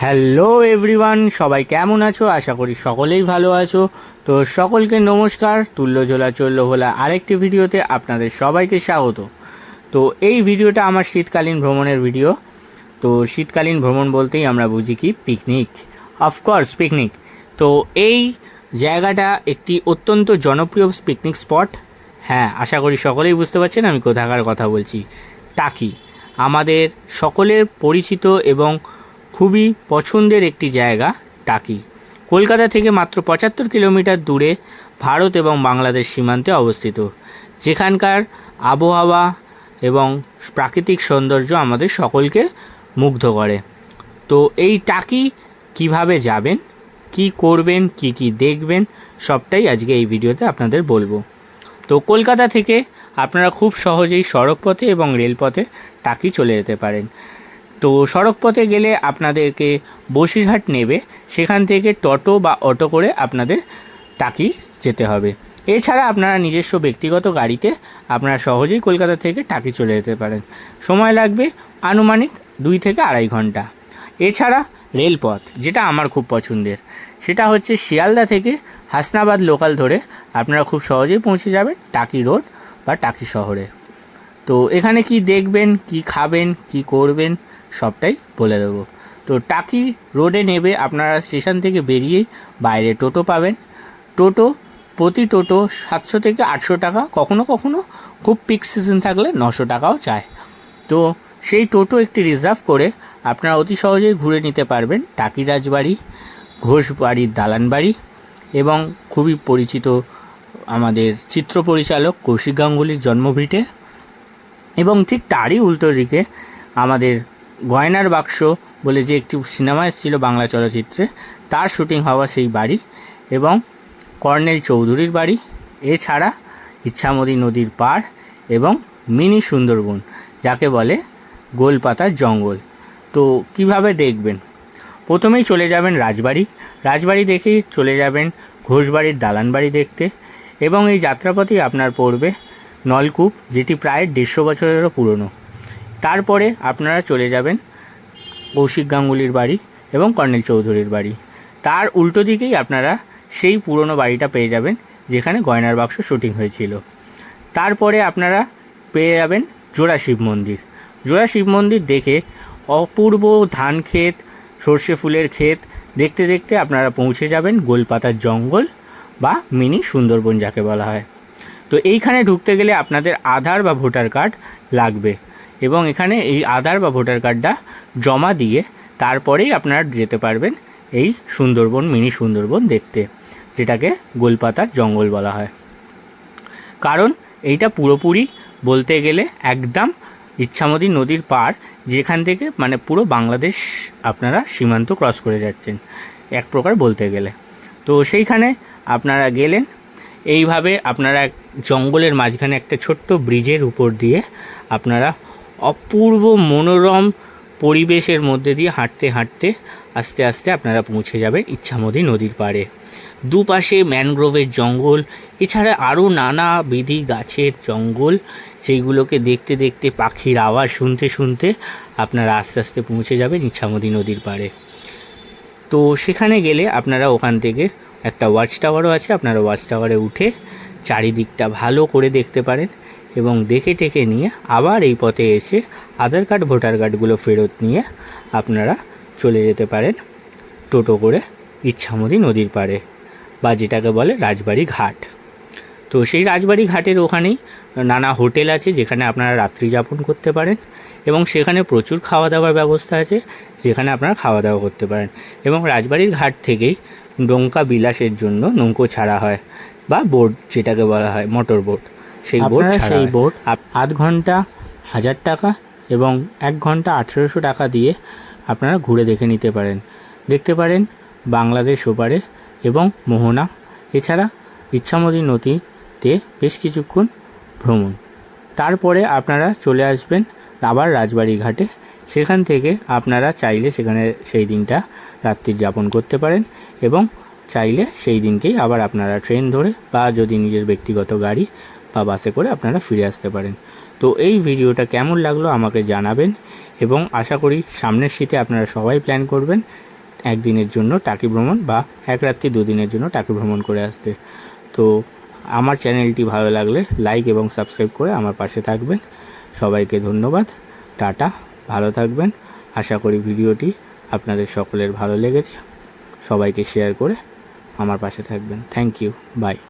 Hello everyone, সবাই কেমন আছো? আশা করি সকলেই ভালো আছো। তো সকলকে নমস্কার। তুল্যঝোলা চললো ভোলা আরেকটি ভিডিওতে আপনাদের সবাইকে স্বাগত। তো এই ভিডিওটা আমার শীতকালীন ভ্রমণের ভিডিও। তো শীতকালীন ভ্রমণ বলতেই আমরা বুঝি কি পিকনিক, অফকোর্স পিকনিক। তো এই জায়গাটা একটি অত্যন্ত জনপ্রিয় পিকনিক স্পট। হ্যাঁ, আশা করি সকলেই বুঝতে পারছেন আমি কোথাকার কথা বলছি। টাকি আমাদের সকলের পরিচিত এবং খুবই পছন্দের একটি জায়গা। টাকি কলকাতা থেকে মাত্র 75 কিলোমিটার দূরে ভারত এবং বাংলাদেশ সীমান্তে অবস্থিত, যেখানকার আবহাওয়া এবং প্রাকৃতিক সৌন্দর্য আমাদের সকলকে মুগ্ধ করে। তো এই টাকি কিভাবে যাবেন, কি করবেন, কি দেখবেন, সবটাই আজকে এই ভিডিওতে আপনাদের বলবো। তো কলকাতা থেকে আপনারা খুব সহজেই সড়কপথে এবং রেলপথে টাকি চলে যেতে পারেন। তো সড়কপথে গেলে আপনাদেরকে বসিরহাট নেবে, সেখান থেকে টোটো বা অটো করে আপনাদের টাকি যেতে হবে। এছাড়া আপনারা নিজস্ব ব্যক্তিগত গাড়িতে আপনারা সহজেই কলকাতা থেকে টাকি চলে যেতে পারেন। সময় লাগবে আনুমানিক 2 থেকে 2.5 ঘন্টা। এছাড়া রেলপথ, যেটা আমার খুব পছন্দের, সেটা হচ্ছে শিয়ালদা থেকে হাসনাবাদ লোকাল ধরে আপনারা খুব সহজেই পৌঁছে যাবেন টাকি রোড বা টাকি শহরে। তো এখানে কি দেখবেন, কি খাবেন, কি করবেন, সবটাই বলে দেবো। তো টাকি রোডে নেবে আপনারা স্টেশন থেকে বেরিয়েই বাইরে টোটো পাবেন। টোটো প্রতি টোটো 700 থেকে 800 টাকা, কখনো কখনো খুব পিক সিজন থাকলে 900 টাকাও চায়। তো সেই টোটো একটি রিজার্ভ করে আপনারা অতি সহজেই ঘুরে নিতে পারবেন টাকি রাজবাড়ি, ঘোষবাড়ির দালান বাড়ি এবং খুবই পরিচিত আমাদের চিত্র পরিচালক কৌশিক গাঙ্গুলির জন্মভিটে, এবং ঠিক তারই উল্টো দিকে আমাদের গয়নার বাক্স বলে যে একটি সিনেমা এসেছিল বাংলা চলচ্চিত্রে, তার শুটিং হওয়া সেই বাড়ি এবং কর্নেল চৌধুরীর বাড়ি। এছাড়া ইচ্ছামতি নদীর পাড় এবং মিনি সুন্দরবন, যাকে বলে গোলপাতার জঙ্গল। তো কিভাবে দেখবেন? প্রথমেই চলে যাবেন রাজবাড়ি। রাজবাড়ি দেখেই চলে যাবেন ঘোষবাড়ির দালান বাড়ি দেখতে, এবং এই যাত্রাপথেই আপনার পড়বে নলকূপ, যেটি প্রায় 150 বছরেরও পুরনো। তারপরে আপনারা চলে যাবেন কৌশিক গাঙ্গুলির বাড়ি এবং কর্নেল চৌধুরীর বাড়ি। তার উল্টো দিকেই আপনারা সেই পুরনো বাড়িটা পেয়ে যাবেন যেখানে গয়নার বাক্স শুটিং হয়েছিল। তারপরে আপনারা পেয়ে যাবেন জোড়া শিব মন্দির। জোড়া শিব মন্দির দেখে অপূর্ব ধান ক্ষেত, সর্ষে ফুলের ক্ষেত দেখতে দেখতে আপনারা পৌঁছে যাবেন গোলপাতার জঙ্গল বা মিনি সুন্দরবন, যাকে বলা হয়। তো এইখানে ঢুকতে গেলে আপনাদের আধার বা ভোটার কার্ড লাগবে, এবং এখানে এই আধার বা ভোটার কার্ডটা জমা দিয়ে তারপরেই আপনারা যেতে পারবেন এই সুন্দরবন, মিনি সুন্দরবন দেখতে, যেটাকে গোলপাতার জঙ্গল বলা হয়। কারণ এইটা পুরোপুরি বলতে গেলে একদম ইচ্ছামতি নদীর পাড়, যেখান থেকে মানে পুরো বাংলাদেশ আপনারা সীমান্ত ক্রস করে যাচ্ছেন এক প্রকার বলতে গেলে। তো সেইখানে আপনারা গেলেন, এইভাবে আপনারা জঙ্গলের মাঝখানে একটা ছোট্ট ব্রিজের উপর দিয়ে আপনারা অপূর্ব মনোরম পরিবেশের মধ্যে দিয়ে হাঁটতে হাঁটতে আস্তে আস্তে আপনারা পৌঁছে যাবেন ইচ্ছামতি নদীর পাড়ে। দুপাশে ম্যানগ্রোভের জঙ্গল, এছাড়া আরও নানাবিধি গাছের জঙ্গল, সেইগুলোকে দেখতে দেখতে পাখির আওয়াজ শুনতে শুনতে আপনারা আস্তে আস্তে পৌঁছে যাবেন ইচ্ছামতি নদীর পাড়ে। তো সেখানে গেলে আপনারা ওখান থেকে একটা ওয়াচ টাওয়ারও আছে, আপনারা ওয়াচ টাওয়ারে উঠে চারিদিকটা ভালো করে দেখতে পারেন, এবং দেখে টেকে নিয়ে আবার এই পথে এসে আধার কার্ড ভোটার কার্ডগুলো ফেরত নিয়ে আপনারা চলে যেতে পারেন টোটো করে ইচ্ছামতি নদীর পাড়ে, বা যেটাকে বলে রাজবাড়ি ঘাট। তো সেই রাজবাড়ি ঘাটের ওখানেই নানা হোটেল আছে যেখানে আপনারা রাত্রি যাপন করতে পারেন, এবং সেখানে প্রচুর খাওয়া দাওয়ার ব্যবস্থা আছে যেখানে আপনারা খাওয়া দাওয়া করতে পারেন। এবং রাজবাড়ির ঘাট থেকেই নৌকা বিলাসের জন্য নৌকো ছাড়া হয়, বা বোট যেটাকে বলা হয় মোটর বোট, সেই বোট সেই বোট আধ ঘন্টা 1000 টাকা এবং 1 ঘন্টা 1800 টাকা দিয়ে আপনারা ঘুরে দেখে নিতে পারেন। দেখতে পারেন বাংলাদেশ ওপারে এবং মোহনা, এছাড়া ইচ্ছামতি নদীতে বেশ কিছুক্ষণ ভ্রমণ। তারপরে আপনারা চলে আসবেন আবার রাজবাড়ি ঘাটে। সেখান থেকে আপনারা চাইলে সেখানে সেই দিনটা রাত্রি যাপন করতে পারেন, এবং চাইলে সেই দিনকেই আবার আপনারা ট্রেন ধরে বা যদি নিজের ব্যক্তিগত গাড়ি বা বাসে করে আপনারা ফিরে আসতে পারেন। তো এই ভিডিওটা কেমন লাগলো আমাকে জানাবেন, এবং আশা করি সামনের শীতে আপনারা সবাই প্ল্যান করবেন একদিনের জন্য টাকি ভ্রমণ বা এক রাত্রি 2 দিনের জন্য টাকি ভ্রমণ করে আসতে। তো আমার চ্যানেলটি ভালো লাগলে লাইক এবং সাবস্ক্রাইব করে আমার পাশে থাকবেন। সবাইকে ধন্যবাদ, টাটা, ভালো থাকবেন। আশা করি ভিডিওটি আপনাদের সকলের ভালো লেগেছে। সবাইকে শেয়ার করে আমার পাশে থাকবেন। Thank you, by.